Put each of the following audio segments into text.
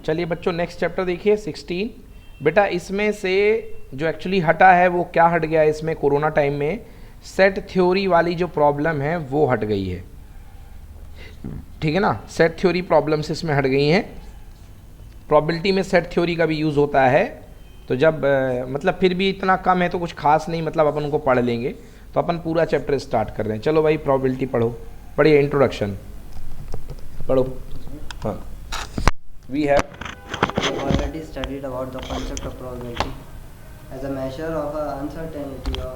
चलिए बच्चों next chapter देखिए 16। बेटा इसमें से जो एक्चुअली हटा है वो क्या हट गया है इसमें, कोरोना टाइम में सेट थ्योरी वाली जो प्रॉब्लम है वो हट गई है, ठीक है ना। सेट थ्योरी प्रॉब्लम्स इसमें हट गई हैं। प्रोबेबिलिटी में सेट थ्योरी का भी यूज़ होता है, तो जब मतलब फिर भी इतना कम है तो कुछ खास नहीं, मतलब अपन उनको पढ़ लेंगे। तो अपन पूरा चैप्टर स्टार्ट कर रहे हैं। चलो भाई प्रोबेबिलिटी पढ़ो, पढ़िए इंट्रोडक्शन पढ़ो। हाँ we have already studied about the concept of probability as a measure of uncertainty of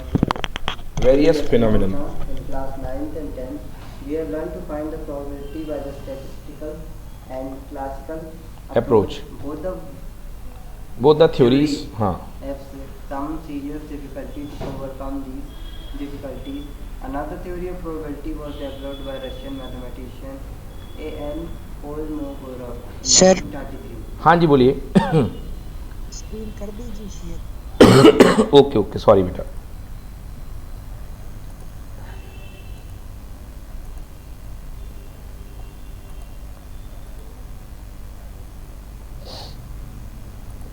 various phenomenon. In class 9th and 10th, we have learned to find the probability by the statistical and classical Approach. Both the theories हाँ have some serious difficulty to overcome these difficulties. Another theory of probability was developed by Russian mathematician A.N. Kolmogorov in Sir. 1933. हाँ जी बोलिए। Screen कर दीजिए share. Okay okay sorry बेटा।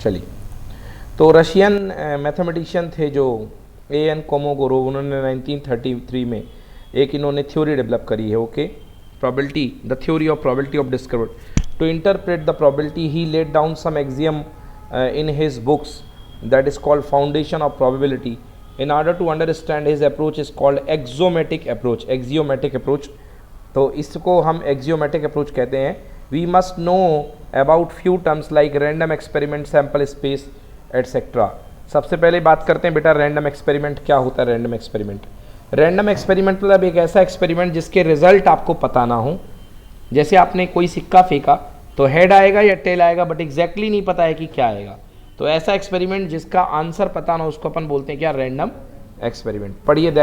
चलिए, तो Russian mathematician थे जो A.N. कोमोगोरोव, उन्होंने 1933 में एक इन्होंने थ्योरी डेवलप करी है, okay, probability, the theory of probability of discover. To interpret the probability, he laid down some axiom in his books that is called foundation of probability. In order to understand his approach is called axiomatic approach. Axiomatic approach, तो इसको हम axiomatic approach कहते हैं। We must know about few terms like random experiment, sample space, etc. सबसे पहले बात करते हैं बेटा रैंडम एक्सपेरिमेंट क्या होता है। रैंडम एक्सपेरिमेंट, रैंडम एक्सपेरिमेंट मतलब एक ऐसा एक्सपेरिमेंट जिसके रिजल्ट आपको पता ना हो। जैसे आपने कोई सिक्का फेंका तो हेड आएगा या टेल आएगा, बट एग्जैक्टली नहीं पता है कि क्या आएगा। तो ऐसा एक्सपेरिमेंट जिसका आंसर पता ना उसको अपन बोलते हैं क्या, रैंडम एक्सपेरिमेंट। पढ़िए, the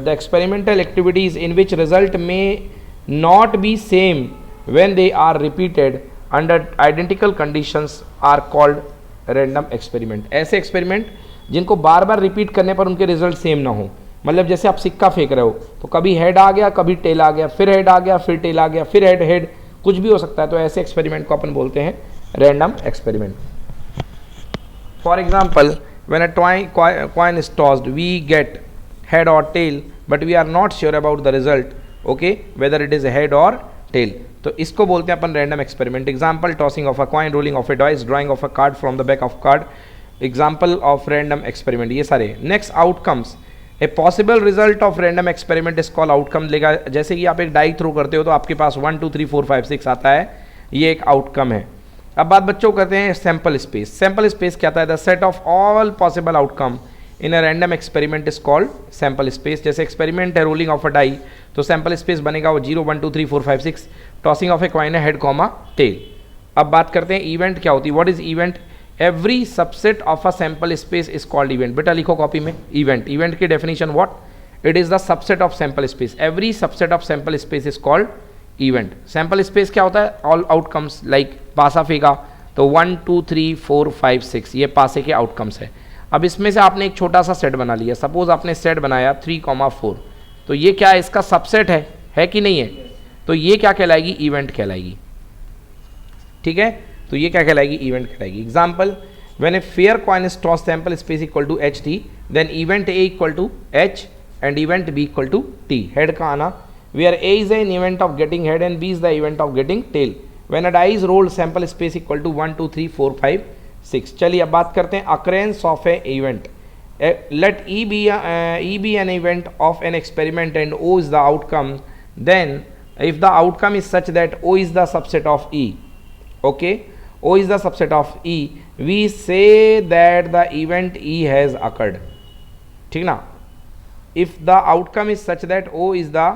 experimental activities in which result may not be same when they are repeated under identical conditions are called random experiment. ऐसे एक्सपेरिमेंट जिनको बार बार रिपीट करने पर उनके रिजल्ट सेम ना हो। मतलब जैसे आप सिक्का फेंक रहे हो तो कभी हेड आ गया, कभी टेल आ गया, फिर हेड आ गया, फिर टेल आ गया, फिर हेड हेड, कुछ भी हो सकता है। तो ऐसे एक्सपेरिमेंट को अपन बोलते हैं random experiment. For example, when a coin is tossed we get head or tail, but we are not sure about the result, okay, whether it is head or tail. तो इसको बोलते हैं अपन random experiment. Example, tossing of a coin, rolling of a dice, drawing of a card from the back of card, example of random experiment, ये सारे। Next, outcomes. A possible result of random experiment is called outcome. लेगा जैसे कि आप एक die throw करते हो तो आपके पास 1 2 3 4 5 6 आता है, ये एक आउटकम है। अब बात बच्चों करते हैं सैंपल स्पेस। सैंपल स्पेस क्या था, the set of all possible outcome in a random experiment is called sample space. जैसे एक्सपेरिमेंट है रोलिंग ऑफ अ डाई, तो सैंपल स्पेस बनेगा वो 0 1 2 3 4 5 6। टॉसिंग ऑफ ए कॉइन है हेड कॉमा टेल। अब बात करते हैं इवेंट क्या होती है, what is event. Every subset of a sample space is called event. बेटा लिखो कॉपी में, इवेंट, इवेंट की definition what, it is the subset of sample space. Every subset of sample space is called event. Sample space क्या होता है, all outcomes, like पासा फेंका तो 1 2 3 4 5 6, ये पासे के आउटकम्स है। अब इसमें से आपने एक छोटा सा सेट बना लिया, सपोज आपने सेट बनाया 3,4, तो ये क्या है, इसका सबसेट है कि नहीं है, तो ये क्या कहलाएगी, इवेंट कहलाएगी, ठीक है। तो ये क्या कहलाएगी, इवेंट कहलाएगी। Example, when a fair coin is toss sample space equal to H T, then event A equal to H and event B equal to T. Head का आना, where A is an event of getting head and B is the event of getting tail. When a die is rolled sample space equal to 1 2 3 4 5 6। चलिए अब बात करते हैं occurrence of a event. Let E be an event of an experiment and O is the outcome, then if the outcome is such that O is the subset of E, okay, O is the subset of E, we say that the event E has occurred, ठीक ना। if the outcome is such that O is the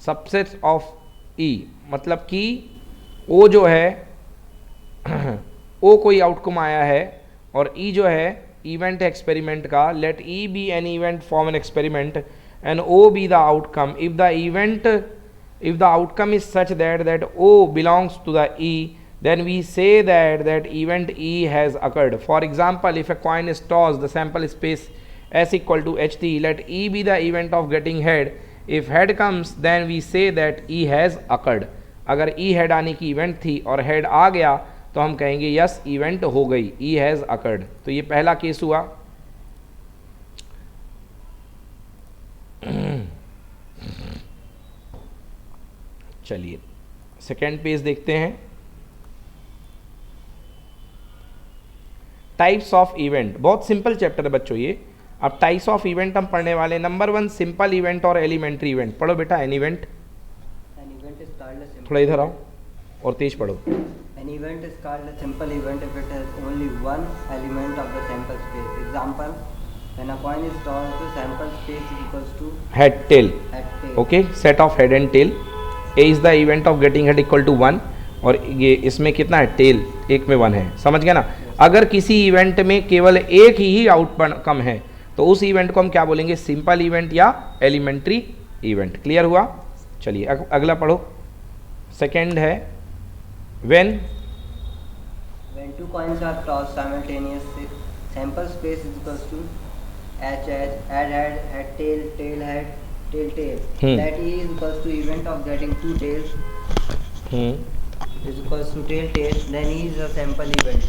subset of E, मतलब कि O जो है O कोई outcome आया है और E जो है इवेंट एक्सपेरिमेंट का। let E be an event from an experiment and O be the outcome if the outcome is such that O belongs to the E, then we say that event E has occurred. For example, if a coin is tossed, the sample space S equal to HT, let E be the event of getting head. If head comes, then we say that E has occurred. अगर ई head आने की event थी और head आ गया तो हम कहेंगे yes event हो गई, ई हैज़ अकर्ड। तो ये पहला केस हुआ। चलिए सेकेंड पेज देखते हैं। टाइप्स ऑफ इवेंट, बहुत सिंपल चैप्टर है बच्चों ये। अब टाइप्स ऑफ इवेंट हम पढ़ने वाले। नंबर 1 सिंपल इवेंट और एलिमेंट्री इवेंट। पढ़ो बेटा an event. An event is called a simple थोड़ा इधर आओ और तेज पढ़ो। An event is called a simple event if it has only one element of the sample space. Example, when a coin is tossed, the sample space is equals to head tail, head tail. Okay, set of head and tail. A is the event of getting head equal to 1 और ये इसमें कितना है, tell, एक में 1 है, समझ गया ना। अगर किसी इवेंट में केवल एक ही आउटकम है तो उस इवेंट को हम क्या बोलेंगे, सिंपल इवेंट या एलिमेंट्री इवेंट। क्लियर हुआ। चलिए अगला पढ़ो। सेकेंड है when When two coins are tossed simultaneously, sample space is equals to head head tail head tail tail. That is equals to event of getting two tails is equals to tail tail. Then E is a sample event.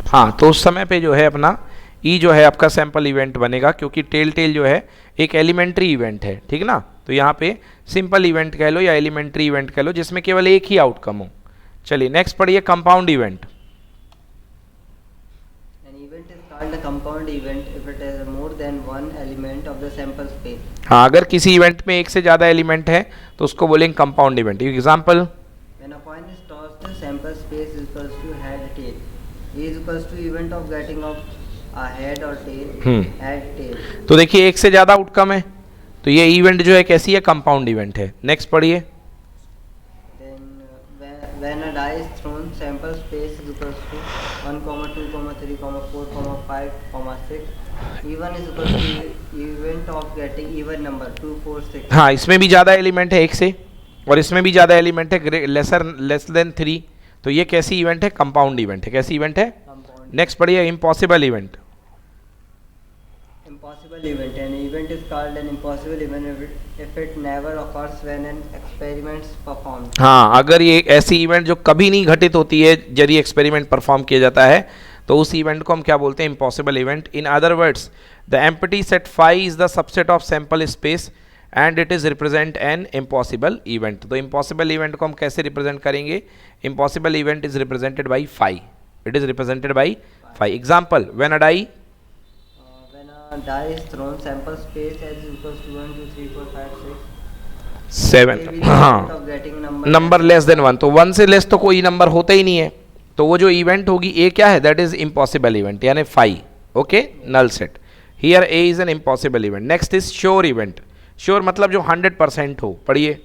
हाँ, तो उस समय पे जो है अपना ई जो है आपका सैम्पल इवेंट बनेगा, क्योंकि टेल टेल जो है एक एलिमेंट्री इवेंट है, ठीक ना। तो यहाँ पे सिंपल इवेंट कह लो या एलिमेंट्री इवेंट कह लो जिसमें केवल एक ही आउटकम हो। चलिए नेक्स्ट पढ़िए compound event. An event is called a compound event if it has more than one element of the sample space. हाँ, अगर किसी इवेंट में एक से ज़्यादा एलिमेंट है तो उसको बोलेंगे compound event. Example, When a coin is tossed, the sample space is equals to head tail. E is equals to event of getting of a head or tail. Head tail. तो देखिए एक से ज़्यादा outcome है तो ये event जो है कैसी है, कंपाउंड इवेंट है। नेक्स्ट पढ़िए। Then when a die is thrown, sample space is equals to 1, 2, 3, 4, 5, 6. Even is equals to event of getting even number 2, 4, 6. हाँ, इसमें भी ज़्यादा एलिमेंट है एक से और इसमें भी ज़्यादा एलिमेंट है, लेस देन 3। तो ये कैसी इवेंट है, कंपाउंड इवेंट है। कैसी इवेंट है। Compound. नेक्स्ट पढ़िए impossible event. Impossible event. An event is called an impossible event if it never occurs when an experiment is performed. हाँ, अगर ये ऐसी इवेंट जो कभी नहीं घटित होती है यदि एक्सपेरिमेंट परफॉर्म किया जाता है तो उस इवेंट को हम क्या बोलते हैं, impossible event. In other words the empty set phi is the subset of sample space and it is represent an impossible event. तो इम्पॉसिबल इवेंट को हम कैसे रिप्रेजेंट करेंगे, impossible event is represented by phi, it is represented by phi. Example, when a die When a die is thrown, sample space is equals to 1, 2, 3, 4, 5, 6. 7, Maybe the हाँ, event of getting number less then 1। तो 1 से less तो कोई number होता ही नहीं है, तो वो जो इवेंट होगी ए क्या है, दैट इज इम्पॉसिबल इवेंट यानी phi. Okay, null set. Here A is an impossible event. Next is sure event. Sure मतलब जो 100% हो। पढ़िए।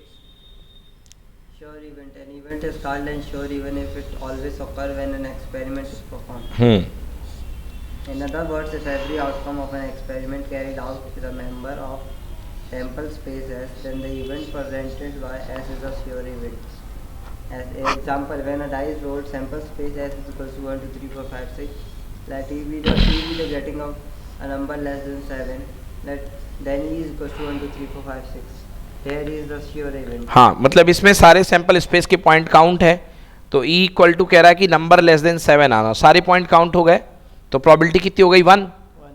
Sure event. An event is called an sure event if it always occurs when an experiment is performed. In other words, if every outcome of an experiment carried out is a member of sample space S, then the event presented by S is a sure event. As an example, when a die is rolled, sample space S is equals to 1, 2, 3, 4, 5, 6. Let E be the getting of a number less than 7. Then E is equals to 1, 2, 3, 4, 5, 6. There is the sure event. हाँ, मतलब इसमें सारे sample space के point count है तो E equal to कह रहा है कि नंबर लेस देन 7 आना। सारे पॉइंट काउंट हो गए तो प्रोबेबिलिटी कितनी हो गई, 1।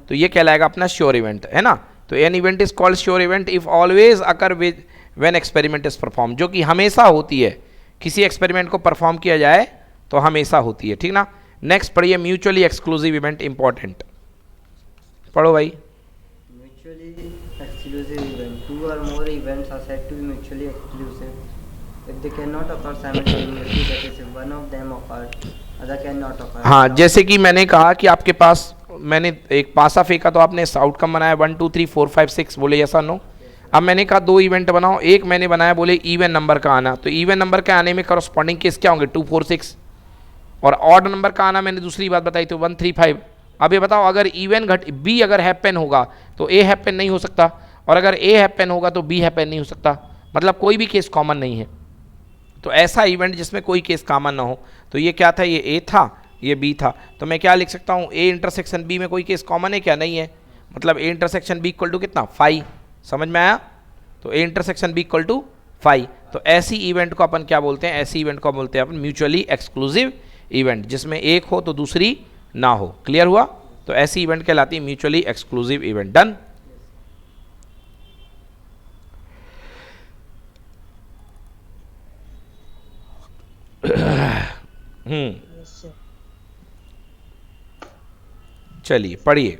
तो ये कहलाएगा अपना श्योर इवेंट, है ना। तो an event is called sure event if always occur with when experiment is perform, जो कि हमेशा होती है, किसी एक्सपेरिमेंट को परफॉर्म किया जाए तो हमेशा होती है, ठीक ना। नेक्स्ट पढ़िए म्यूचुअली एक्सक्लूसिव इवेंट। इंपॉर्टेंट पढ़ो भाई। Mutually exclusive event. Two or more events are said to be mutually exclusive if they cannot occur simultaneously. That is, if one of them occurs, other cannot occur. हाँ, जैसे कि मैंने कहा कि आपके पास मैंने एक पासा फेंका तो आपने आउटकम बनाया 1, 2, 3, 4, 5, 6, बोले ऐसा नो। अब मैंने कहा 2 इवेंट बनाओ, एक मैंने बनाया बोले इवन नंबर का आना, तो इवन नंबर के आने में करस्पॉन्डिंग केस क्या होंगे, 2, 4, 6। और ऑड नंबर का आना मैंने दूसरी बात बताई थी 1, 3, 5। अब ये बताओ अगर इवन घट बी अगर हैपन होगा तो ए हैपन नहीं हो सकता, और अगर ए हैपन होगा तो बी हैपन नहीं हो सकता, मतलब कोई भी केस कॉमन नहीं है। तो ऐसा इवेंट जिसमें कोई केस कॉमन ना हो, तो ये क्या था, ये ए था, ये बी था, तो मैं क्या लिख सकता हूँ, ए इंटरसेक्शन बी में कोई केस कॉमन है क्या, नहीं है, मतलब A intersection B equal to कितना 5। समझ में आया। तो A intersection B equal to phi. तो ऐसी इवेंट को अपन क्या बोलते हैं, ऐसी इवेंट को बोलते हैं अपन म्यूचुअली एक्सक्लूसिव इवेंट, जिसमें एक हो तो दूसरी ना हो। क्लियर हुआ? तो ऐसी इवेंट कहलाती है mutually exclusive event. Done. Yes, sir. चलिए पढ़िए।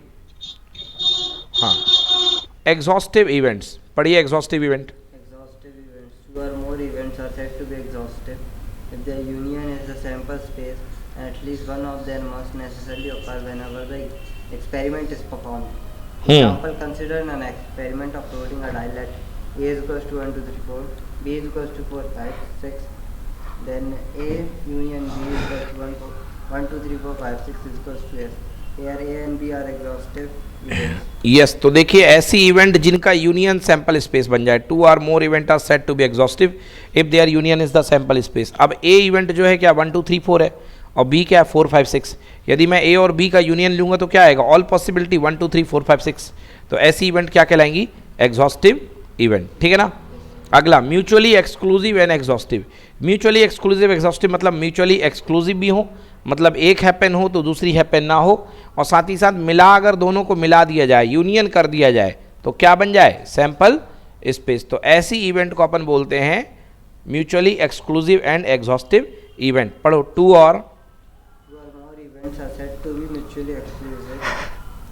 हाँ, एग्जॉस्टिव इवेंट्स पढ़िए। Exhaustive event, Exhaustive events. Two or more events are said to be exhaustive if their union is the sample space and at least one of them must necessarily occur whenever the experiment is performed. Example, consider an experiment of loading a dial at A is equals to 1, 2, 3, 4, B is equals to 4, 5, 6, then A union B is equals to 1, 4, 1, 2, 3, 4, 5, 6 is equals to S. Here A and B are exhaustive events. Yes. तो देखिए ऐसी event जिनका union sample space बन जाए, two or more event are said to be exhaustive if their union is the sample space. अब A event जो है क्या 1 2 3 4 है और बी क्या है 4 5 6। यदि मैं ए और बी का यूनियन लूंगा तो क्या आएगा, ऑल पॉसिबिलिटी 1 2 3 4 5 6। तो ऐसी इवेंट क्या कहलाएंगी, एग्जॉस्टिव इवेंट। ठीक है ना। अगला mutually exclusive and exhaustive. Mutually exclusive exhaustive मतलब म्यूचुअली एक्सक्लूसिव भी हो, मतलब एक हैपन हो तो दूसरी हैपन ना हो, और साथ ही साथ मिला अगर दोनों को मिला दिया जाए, यूनियन कर दिया जाए तो क्या बन जाए, सैंपल स्पेस। तो ऐसी इवेंट को अपन बोलते हैं mutually exclusive and exhaustive event. पढ़ो। टू और Two or more events are said to be mutually exclusive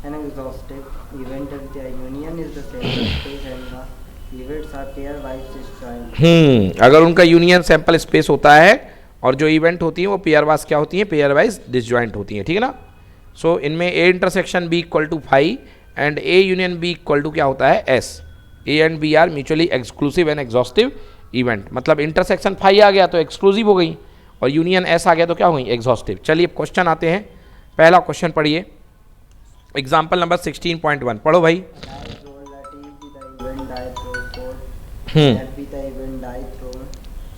and exhaustive event if their union is the sample space and the events are pairwise disjoint. अगर उनका union sample space होता है और जो event होती है वो पेयर वाइज क्या होती है, पेयर वाइज डिसजॉइंट होती है। ठीक है ना। सो इनमें A intersection B equal to phi and A union B equal to क्या होता है, S. A and B are mutually exclusive and exhaustive event. मतलब इंटरसेक्शन फाई आ गया तो एक्सक्लूसिव हो गई और यूनियन एस आ गया तो क्या हो गई, एग्जॉस्टिव। चलिए क्वेश्चन आते हैं। पहला क्वेश्चन पढ़िए, एग्जाम्पल नंबर 16.1 पढ़ो भाई। Die roll at E be the event die throw 4, F be the event die throw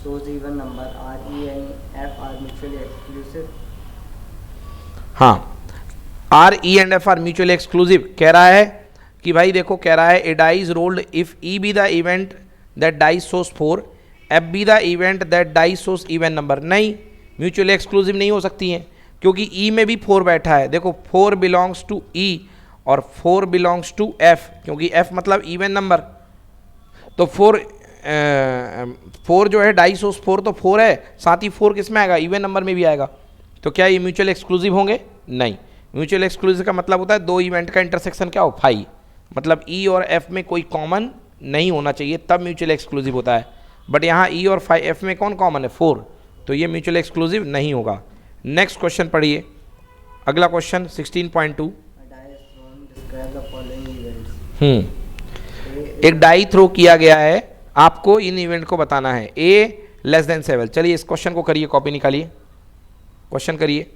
shows even number R, E and F are mutually exclusive. हाँ, are E and F are mutually exclusive कह रहा है कि भाई देखो, कह रहा है a die is rolled if E be the event that dies shows 4, F be the event that dies shows even number. नहीं, म्यूचुअली एक्सक्लूसिव नहीं हो सकती हैं क्योंकि ई में भी 4 बैठा है। देखो 4 बिलोंग्स टू ई और 4 बिलोंग्स टू एफ, क्योंकि एफ मतलब इवन नंबर। तो 4 जो है डाइज सोस 4 तो 4 है, साथ ही 4 किस में आएगा, इवन नंबर में भी आएगा। तो क्या ये म्यूचुअल एक्सक्लूसिव होंगे, नहीं। म्यूचुअल एक्सक्लूसिव का मतलब होता है दो इवेंट का इंटरसेक्शन क्या हो, फाई, मतलब ई और एफ में कोई कॉमन नहीं होना चाहिए, तब म्यूचुअल एक्सक्लूसिव होता है। बट यहाँ ई और फाई एफ में कौन कॉमन है, 4, तो ये म्यूचुअल एक्सक्लूसिव नहीं होगा। नेक्स्ट क्वेश्चन पढ़िए, अगला question 16.2। A die is thrown, describe the following events. A एक डाई थ्रो किया गया है, आपको इन इवेंट को बताना है। ए लेस देन 7। चलिए इस क्वेश्चन को करिए, कॉपी निकालिए, क्वेश्चन करिए।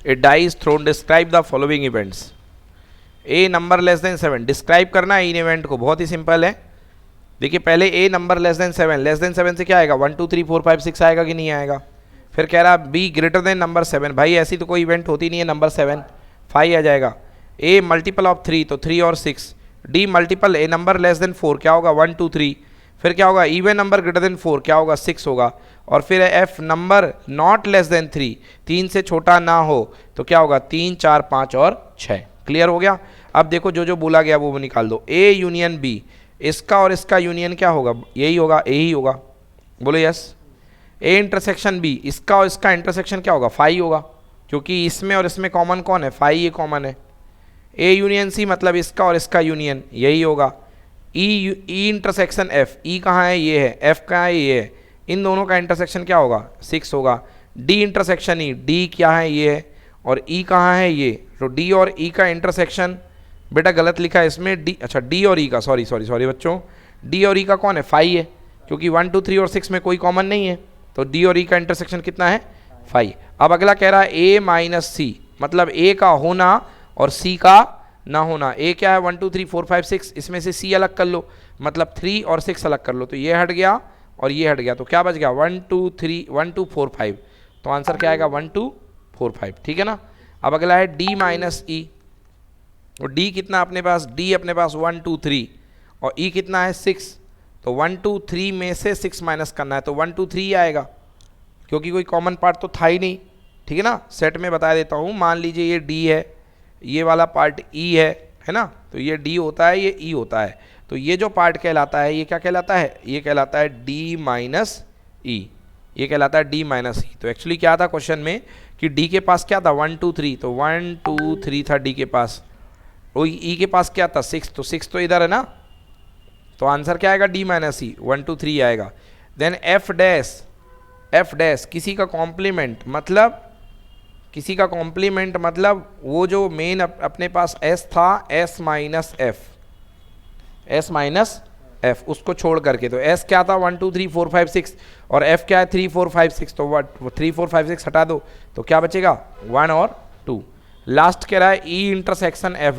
A die is thrown, describe the following events. A number less than 7, describe करना है इन इवेंट को, बहुत ही सिंपल है। देखिए पहले a number less than 7, less than 7 से क्या आएगा, 1 2 3 4 5 6 आएगा कि नहीं आएगा। फिर कह रहा बी ग्रेटर देन नंबर 7, भाई ऐसी तो कोई इवेंट होती नहीं है नंबर 7, 5 आ जाएगा। ए मल्टीपल ऑफ 3 तो 3 और 6। डी मल्टीपल ए नंबर लेस देन 4 क्या होगा, 1 2 3। फिर क्या होगा, इवन नंबर ग्रेटर देन 4 क्या होगा, 6 होगा। और फिर F number not less than 3, 3 से छोटा ना हो तो क्या होगा, 3 4 5 और 6। क्लियर हो गया। अब देखो जो जो बोला गया वो निकाल दो। ए यूनियन बी, इसका और इसका यूनियन क्या होगा, यही होगा, ए ही होगा, बोलो यस। ए इंटरसेक्शन बी, इसका और इसका इंटरसेक्शन क्या होगा, 5 होगा, क्योंकि इसमें और इसमें कॉमन कौन है, 5 ये कॉमन है। ए यूनियन सी मतलब इसका और इसका यूनियन यही होगा। ई इंटरसेक्शन एफ, ई कहाँ है, ये है, एफ कहाँ है, ये है, इन दोनों का इंटरसेक्शन क्या होगा, 6 होगा। डी इंटरसेक्शन ई, डी क्या है, ये है, और ई कहाँ है, ये। तो डी और ई का इंटरसेक्शन, बेटा गलत लिखा है इसमें, डी, अच्छा डी और ई का, सॉरी बच्चों, डी और ई का कौन है, 5 है, क्योंकि 1 2 3 और 6 में कोई कॉमन नहीं है, तो डी और ई का इंटरसेक्शन कितना है, 5। अब अगला कह रहा है ए माइनस सी, मतलब ए का होना और सी का ना होना। ए क्या है 1 2 3 4 5 6, इसमें से सी अलग कर लो, मतलब 3 और 6 अलग कर लो, तो ये हट गया और ये हट गया, तो क्या बच गया 1 2 3 1 2 4 5, तो आंसर क्या आएगा 1 2 4 5, ठीक है ना। अब अगला है डी माइनस ई, और डी कितना अपने पास, डी अपने पास 1 2 3 और ई कितना है 6, तो 1 2 3 में से 6 माइनस करना है, तो 1 2 3 ही आएगा, क्योंकि कोई कॉमन पार्ट तो था ही नहीं, ठीक है ना। सेट में बता देता हूँ, मान लीजिए ये डी है, ये वाला पार्ट ई है ना, तो ये डी होता है, ये ई होता है, तो ये जो पार्ट कहलाता है ये क्या कहलाता है, ये कहलाता है डी माइनस ई, ये कहलाता है डी माइनस ई। तो एक्चुअली क्या था क्वेश्चन में कि डी के पास क्या था 1 2 3, तो 1 2 3 था डी के पास, और ई के पास क्या था 6, तो 6 तो इधर है ना, तो आंसर क्या आएगा डी माइनस ई 1 2 3 आएगा। देन एफ डैश किसी का कॉम्प्लीमेंट, मतलब किसी का कॉम्प्लीमेंट मतलब वो जो मेन अपने पास एस था, एस माइनस एफ उसको छोड़ करके, तो एस क्या था 1 2 3 4 5 6 और एफ क्या है 3 4 5 6, तो 3 4 5 6 हटा दो, तो क्या बचेगा 1 और 2। लास्ट कह रहा है ई इंटरसेक्शन एफ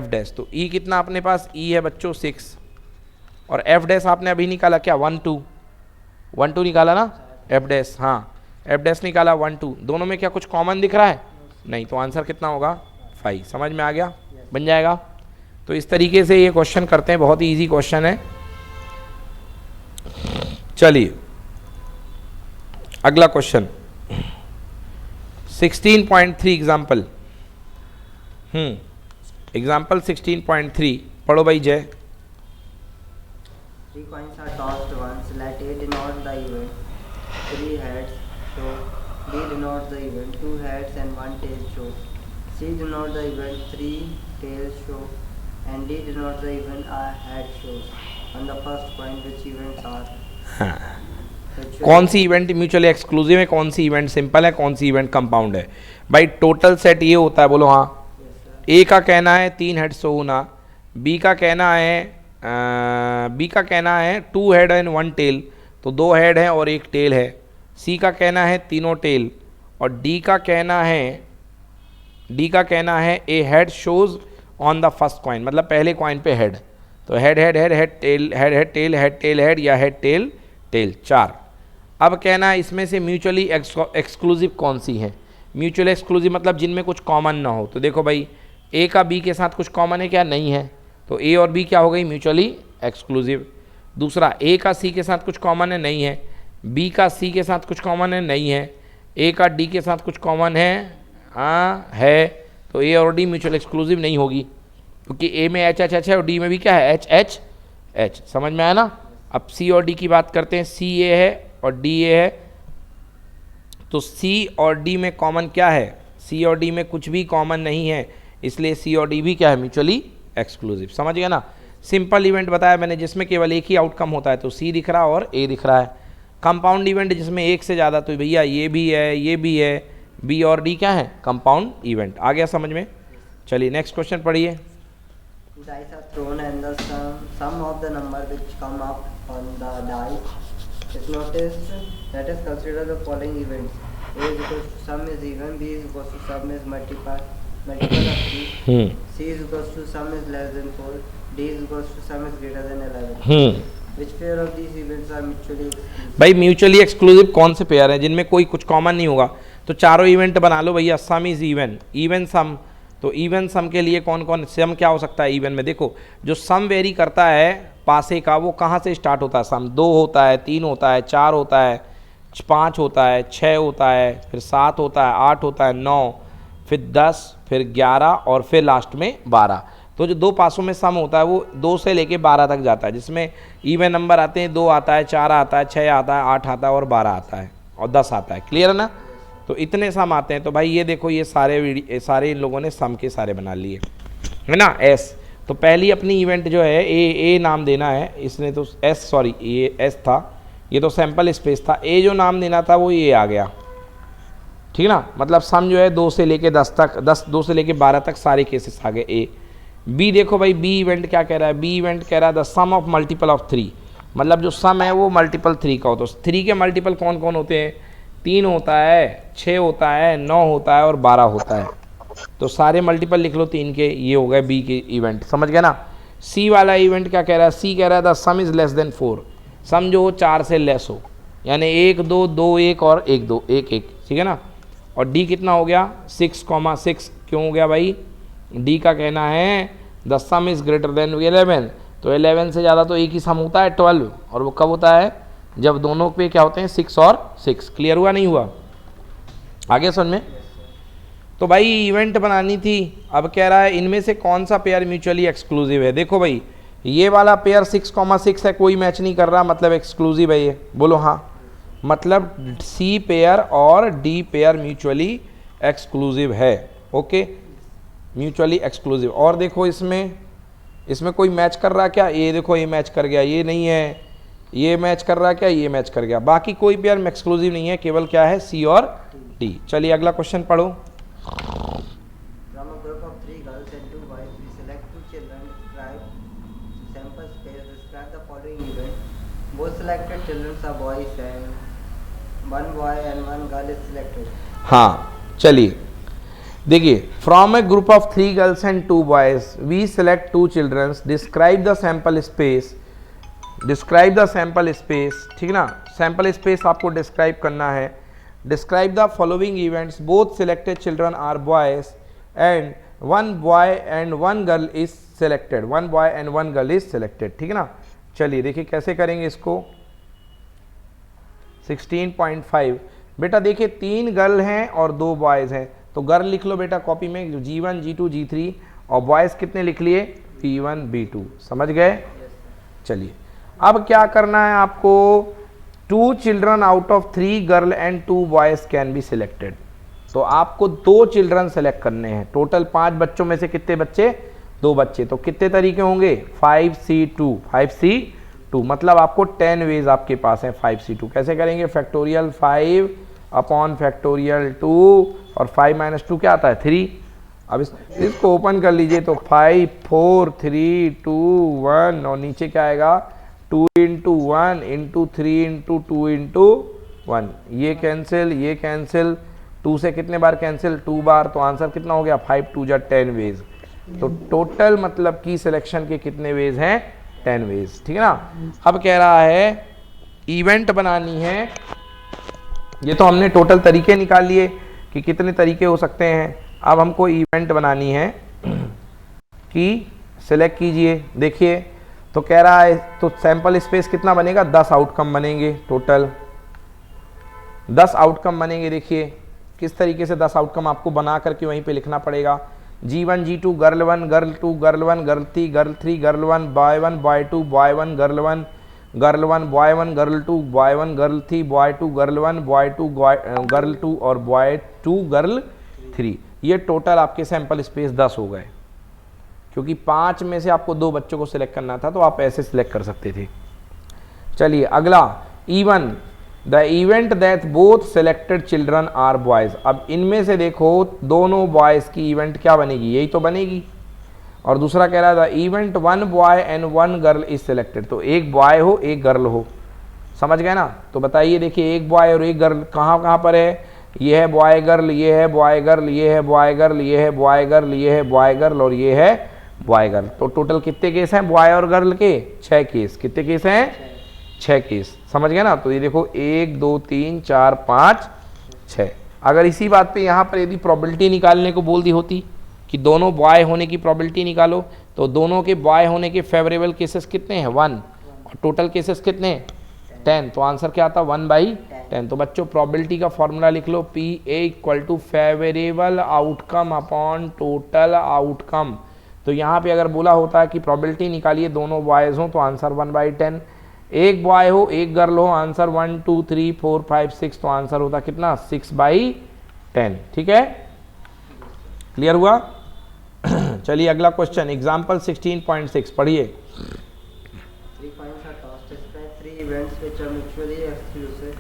डैश, तो ई कितना अपने पास, ई है बच्चों 6, और एफ डैश आपने अभी निकाला क्या 1 2 निकाला ना, एफ डैश, हाँ एफ डैश निकाला 1 2, दोनों में क्या कुछ कॉमन दिख रहा है, नहीं, तो आंसर कितना होगा 5। समझ में आ गया, बन जाएगा। तो इस तरीके से ये क्वेश्चन करते हैं, बहुत ही इजी क्वेश्चन है। चलिए अगला क्वेश्चन 16.3 एग्जाम्पल, एग्जाम्पल 16.3 पढ़ो भाई जय। 3 coins are tossed once. Let A denote the event. 3 heads show. B denote the event. 2 heads and 1 tail show. C denote the event. 3 tails show. And D denote the event. A head shows. On the first coin, which events are? कौन सी event mutually exclusive है, कौन सी event simple है, कौन सी event compound है। भाई total set ये होता है, बोलो हाँ। ए का कहना है 3 हेड शो होना, बी का कहना है 2 हेड एंड 1 टेल, तो 2 हेड है और 1 टेल है। सी का कहना है तीनों टेल, और डी का कहना है a head shows on the first coin, मतलब पहले कॉइन पे हेड, तो head head head head tail head head tail head tail head या हेड टेल टेल 4। अब कहना है इसमें से म्यूचुअली एक्सक्लूसिव कौन सी है। म्यूचुअली एक्सक्लूसिव मतलब जिनमें कुछ कॉमन ना हो, तो देखो भाई ए का बी के साथ कुछ कॉमन है क्या, नहीं है, तो ए और बी क्या हो गई म्यूचुअली एक्सक्लूसिव। दूसरा ए का सी के साथ कुछ कॉमन है, नहीं है, बी का सी के साथ कुछ कॉमन है, नहीं है, ए का डी के साथ कुछ कॉमन है, है, तो ए और डी म्यूचुअल एक्सक्लूसिव नहीं होगी, क्योंकि ए में एच एच एच है और डी में भी क्या है एच एच एच। समझ में आया ना। अब सी और डी की बात करते हैं, सी ए है और डी ए है, तो सी और डी में कॉमन क्या है, सी और डी में कुछ भी कॉमन नहीं है, इसलिए सी और डी भी क्या है म्यूचुअली एक्सक्लूसिव। समझ गया ना। सिंपल इवेंट बताया मैंने जिसमें केवल एक ही आउटकम होता है, तो सी दिख रहा है और ए दिख रहा है। कंपाउंड इवेंट जिसमें एक से ज़्यादा, तो भैया ये भी है, ये भी है, बी और डी क्या है कंपाउंड इवेंट। आ गया समझ में। चलिए नेक्स्ट क्वेश्चन पढ़िए। Dice are thrown and the sum of the number which come up on the die is noticed. Let us consider the following events. A is equals to sum is even, B is equals to sum is multiple of 3, C is equals to sum is less than 4, D is equals to sum is greater than 11. Which pair of these events are mutually exclusive? भाई mutually exclusive कौन से pair हैं जिनमें कोई कुछ common नहीं होगा, तो चारों इवेंट बना लो भैया। Sum is even, even sum, तो इवन सम के लिए कौन कौन सम क्या हो सकता है इवन में, देखो जो सम वेरी करता है पासे का वो कहाँ से स्टार्ट होता है, सम 2 होता है, 3 होता है, 4 होता है, 5 होता है, 6 होता है, फिर 7 होता है, 8 होता है, 9, फिर 10, फिर 11 और फिर लास्ट में 12। तो जो 2 पासों में सम होता है वो 2 से लेके 12 तक जाता है, जिसमें इवन नंबर आते हैं 2 आता है, 4 आता है, 6 आता है, 8 आता है और 12 आता है और 10 आता है। क्लियर है ना। तो इतने सम आते हैं। तो भाई ये देखो ये सारे इन लोगों ने सम के सारे बना लिए है ना। एस, तो पहली अपनी इवेंट जो है ए नाम देना है, इसने तो ये एस था, ये तो सैंपल स्पेस था, ए जो नाम देना था वो ये आ गया, ठीक ना। मतलब सम जो है 2 से लेके 10 तक, 2 से लेके 12 तक सारे केसेस आ गए ए। बी देखो भाई बी इवेंट क्या कह रहा है, बी इवेंट कह रहा है the sum of multiple of 3, मतलब जो सम है वो मल्टीपल 3 का हो। तो 3 के मल्टीपल कौन कौन होते हैं, 3 होता है, 6 होता है, 9 होता है और 12 होता है। तो सारे मल्टीपल लिख लो 3 के, ये हो गए बी के इवेंट। समझ गए ना। सी वाला इवेंट क्या कह रहा है, सी कह रहा है the some is less than 4, सम जो हो 4 से लेस हो, यानी 1 2 2 1 और 1 2 1 1, ठीक है ना। और डी कितना हो गया 6,6, क्यों हो गया भाई, डी का कहना है the some is greater than 11, तो 11 से ज़्यादा तो एक ही सम होता है 12, और वो कब होता है, जब दोनों पे क्या होते हैं 6 और 6। क्लियर हुआ नहीं हुआ, आगे समझ में। तो भाई इवेंट बनानी थी, अब कह रहा है इनमें से कौन सा पेयर म्यूचुअली एक्सक्लूसिव है। देखो भाई ये वाला पेयर 6,6 है, कोई मैच नहीं कर रहा, मतलब एक्सक्लूसिव है ये, बोलो हाँ, मतलब सी पेयर और डी पेयर म्यूचुअली एक्सक्लूसिव है। Okay, mutually exclusive. और देखो इसमें कोई मैच कर रहा क्या, ये देखो ये मैच कर गया, ये नहीं है, ये मैच कर रहा क्या, ये मैच कर गया, बाकी कोई पेयर एक्सक्लूसिव नहीं है, केवल क्या है सी और डी। चलिए अगला क्वेश्चन पढ़ो। From a group of 3 girls and 2 boys, we select 2 children, describe sample space, describe the following event. Both selected children are boys and 1 boy and 1 girl is selected. हाँ चलिए देखिए, from a group of 3 girls and 2 boys we select 2 childrens, describe the sample space, describe the sample space, ठीक ना, sample space आपको describe करना है। Describe the following events, both selected children are boys and 1 boy and 1 girl is selected, 1 boy and 1 girl is selected, ठीक है ना। चलिए देखिए कैसे करेंगे इसको। 16.5 बेटा देखिए 3 गर्ल हैं और 2 बॉयज़ हैं, तो गर्ल लिख लो बेटा कॉपी में G1 G2 G3, और बॉयज़ कितने लिख लिए B1 B2, समझ गए। चलिए अब क्या करना है आपको, 2 children out of 3 girl and 2 boys can be selected, तो आपको 2 चिल्ड्रन सेलेक्ट करने हैं। टोटल 5 बच्चों में से कितने बच्चे, 2 बच्चे, तो कितने तरीके होंगे 5C2, 5C2, मतलब आपको 10 वेज आपके पास है 5C2। कैसे करेंगे, फैक्टोरियल 5 अपॉन फैक्टोरियल 2, और 5 माइनस 2 क्या आता है 3। अब इसको ओपन कर लीजिए, तो 5 4 3 2 1, और नीचे क्या आएगा 2 इंटू 1 इंटू 3 इंटू 2 इंटू 1, ये कैंसिल ये कैंसिल, 2 से कितने बार कैंसिल 2 बार, तो आंसर कितना हो गया 5 2 10 वेज। तो टोटल मतलब की सिलेक्शन के कितने वेज हैं 10 वेज, ठीक है ना। अब कह रहा है इवेंट बनानी है, ये तो हमने टोटल तरीके निकाल लिए कि कितने तरीके हो सकते हैं। अब हमको इवेंट बनानी है कि सिलेक्ट कीजिए। देखिए तो कह रहा है तो सैंपल स्पेस कितना बनेगा, 10 आउटकम बनेंगे, टोटल 10 आउटकम बनेंगे। देखिए किस तरीके से 10 आउटकम आपको बना करके वहीं पे लिखना पड़ेगा। G1 G2 girl 1 girl 2 girl 1 girl 3 girl 1 boy 1 boy 2 boy 1 girl 1 girl 1 boy 1 girl 2 boy 1 girl 3 boy 2 girl 1 boy 2 girl 2 और बॉय 2 गर्ल 3, ये टोटल आपके सैंपल स्पेस 10 हो गए। क्योंकि 5 में से आपको 2 बच्चों को सिलेक्ट करना था, तो आप ऐसे सिलेक्ट कर सकते थे। चलिए अगला, even the event that both selected children are boys. अब इनमें से देखो दोनों बॉयज की इवेंट क्या बनेगी, यही तो बनेगी। और दूसरा कह रहा है the event 1 boy and 1 girl is selected, तो एक बॉय हो एक गर्ल हो, समझ गए ना। तो बताइए देखिए एक बॉय और एक गर्ल कहाँ कहाँ पर है, ये है बॉय गर्ल, ये है बॉय गर्ल, ये है बॉय गर्ल, ये है बॉय गर्ल, ये है बॉय गर्ल और ये है बॉय गर्ल। तो टोटल कितने केस हैं बॉय और गर्ल के, 6 केस। कितने केस हैं 6 केस, समझ गए ना। तो ये देखो 1 2 3 4 5 6। अगर इसी बात पे यहाँ पर यदि प्रोबेबिलिटी निकालने को बोल दी होती कि दोनों बॉय होने की प्रोबेबिलिटी निकालो, तो दोनों के बॉय होने के फेवरेबल केसेस कितने हैं 1, और टोटल केसेस कितने 10, तो आंसर क्या आता 1/10। तो बच्चों प्रोबेबिलिटी का फॉर्मूला लिख लो, PA = favourable outcome upon total outcome. तो यहाँ पे अगर बोला होता है कि प्रोबेबिलिटी निकालिए दोनों बॉयज़ हों, तो आंसर 1/10, एक बॉय हो एक गर्ल हो, आंसर 1 2 3 4 5 6, तो आंसर होता कितना 6/10। ठीक है, क्लियर हुआ। चलिए अगला क्वेश्चन, एग्जाम्पल 16.6 पढ़िए। 3 points are tossed. Describe 3 events which are mutually exclusive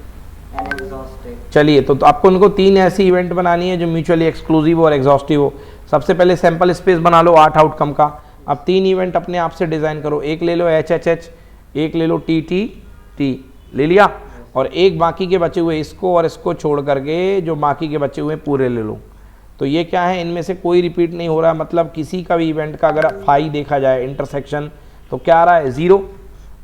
and exhaustive. चलिए तो आपको उनको 3 ऐसी इवेंट बनानी है जो म्यूचुअली एक्सक्लूसिव और एग्जॉस्टिव हो। सबसे पहले सैंपल स्पेस बना लो 8 आउटकम का। अब 3 इवेंट अपने आप से डिजाइन करो, एक ले लो HHH, एक ले लो TTT, ले लिया, और एक बाकी के बचे हुए इसको और इसको छोड़ करके जो बाकी के बचे हुए पूरे ले लो। तो ये क्या है, इनमें से कोई रिपीट नहीं हो रहा, मतलब किसी का भी इवेंट का अगर फाई देखा जाए इंटरसेक्शन तो क्या आ रहा है, 0।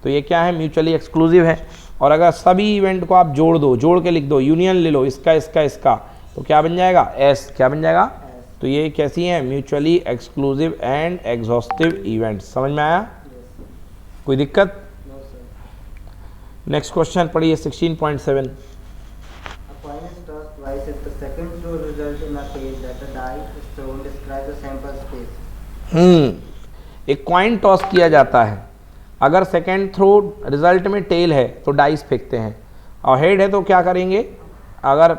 तो ये क्या है, म्यूचुअली एक्सक्लूसिव है। और अगर सभी इवेंट को आप जोड़ दो, जोड़ के लिख दो, यूनियन ले लो इसका इसका इसका, तो क्या बन जाएगा, एस। क्या बन जाएगा, तो ये कैसी है, mutually exclusive and exhaustive event. समझ में आया, कोई दिक्कत? No, sir. नेक्स्ट क्वेश्चन पढ़िए 16.7। A coin is tossed twice. If the second throw results in a tail that a die is thrown, describe the sample space. एक coin toss किया जाता है, अगर सेकेंड थ्रो रिजल्ट में tell है तो dice फेंकते हैं, और हेड है तो क्या करेंगे, अगर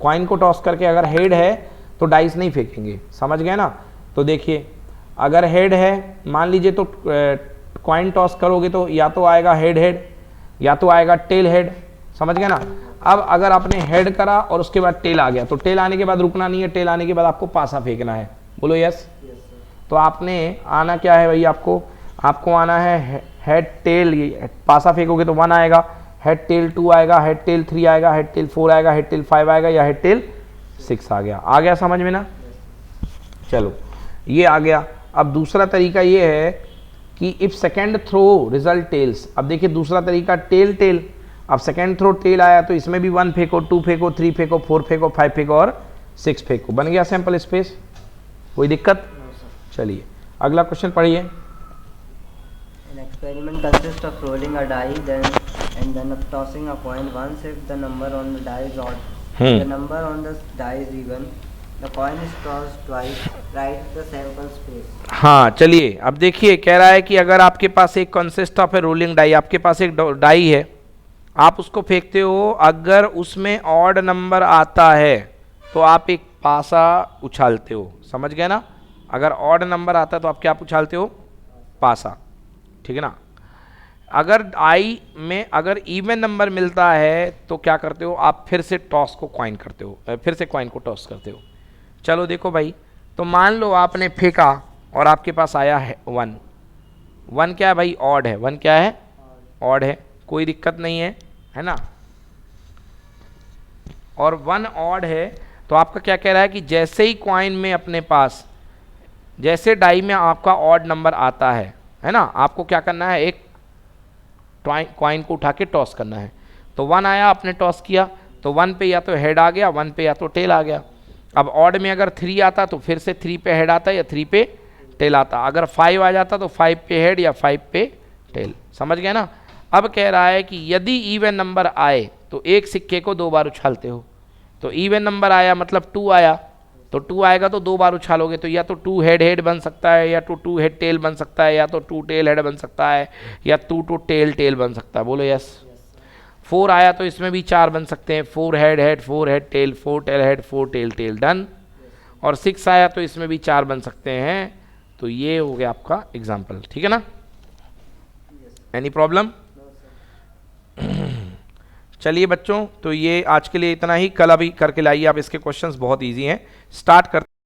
कॉइन को टॉस करके अगर हेड है तो डाइस नहीं फेंकेंगे। समझ गए ना? तो देखिए अगर हेड है मान लीजिए तो कॉइन टॉस करोगे तो या तो आएगा हेड हेड या तो आएगा टेल हेड। समझ गए ना? अब अगर आपने हेड करा और उसके बाद टेल आ गया तो टेल आने के बाद रुकना नहीं है, टेल आने के बाद आपको पासा फेंकना है। बोलो यस। Yes, sir. तो आपने आना क्या है भाई, आपको आना है हेड टेल, पासा फेंकोगे तो 1 आएगा, हेड टेल 2 आएगा, हेड टेल 3 आएगा, हेड टेल 4 आएगा, हेड टेल 5 आएगा, या हेड टेल 6 आ गया। आ गया समझ में ना? चलो ये आ गया। अब दूसरा तरीका ये है कि if second throw result tails. अब देखिए दूसरा तरीका टेल टेल। अब सेकेंड थ्रो टेल आया तो इसमें भी 1 फेंको, 2 फेंको, 3 फेंको, 4 फेंको, 5 फेंको और 6 फेंको, बन गया सैंपल स्पेस। कोई दिक्कत? No, sir. चलिए अगला क्वेश्चन पढ़िए। An experiment consists of rolling a die then of tossing a coin. Once if the number on the die is odd, the number on the die is even, the coin is tossed twice. Write the sample space. हाँ चलिए अब देखिए कह रहा है कि अगर आपके पास एक consist of a rolling die, आपके पास एक डाई है, आप उसको फेंकते हो, अगर उसमें ऑड नंबर आता है तो आप एक पासा उछालते हो। समझ गए ना? अगर ऑड नंबर आता है तो आप क्या उछालते हो, पासा। ठीक है ना? अगर आई में अगर इवन नंबर मिलता है तो क्या करते हो, आप फिर से टॉस को कॉइन करते हो, फिर से कॉइन को टॉस करते हो। चलो देखो भाई, तो मान लो आपने फेंका और आपके पास आया है 1। 1 क्या है भाई, ऑड है। 1 क्या है, ऑड है, कोई दिक्कत नहीं है, है ना? और 1 ऑड है तो आपका क्या कह रहा है कि जैसे ही कॉइन में अपने पास, जैसे डाई में आपका ऑड नंबर आता है ना, आपको क्या करना है, एक कॉइन को उठा के टॉस करना है। तो 1 आया, आपने टॉस किया तो 1 पे या तो हेड आ गया, 1 पे या तो टेल आ गया। अब ऑड में अगर 3 आता तो फिर से 3 पे हेड आता या 3 पे टेल आता। अगर 5 आ जाता तो 5 पे हेड या 5 पे टेल। समझ गए ना? अब कह रहा है कि यदि इवन नंबर आए तो एक सिक्के को 2 बार उछालते हो। तो इवन नंबर आया मतलब 2 आया, तो 2 आएगा तो 2 बार उछालोगे, तो या तो 2 हेड हेड बन सकता है, या तो 2 हेड टेल बन सकता है, या तो 2 टेल हेड बन सकता है, या 2 टेल टेल बन सकता है। बोलो यस। 4 आया तो इसमें भी 4 बन सकते हैं, 4 head head, 4 head tail, 4 tail head, 4 tail tail, done. और 6 आया तो इसमें भी 4 बन सकते हैं। तो ये हो गया आपका एग्जाम्पल। ठीक है ना? Any problem? चलिए बच्चों, तो ये आज के लिए इतना ही। कल अभी करके लाइए आप, इसके क्वेश्चंस बहुत इजी हैं। स्टार्ट करते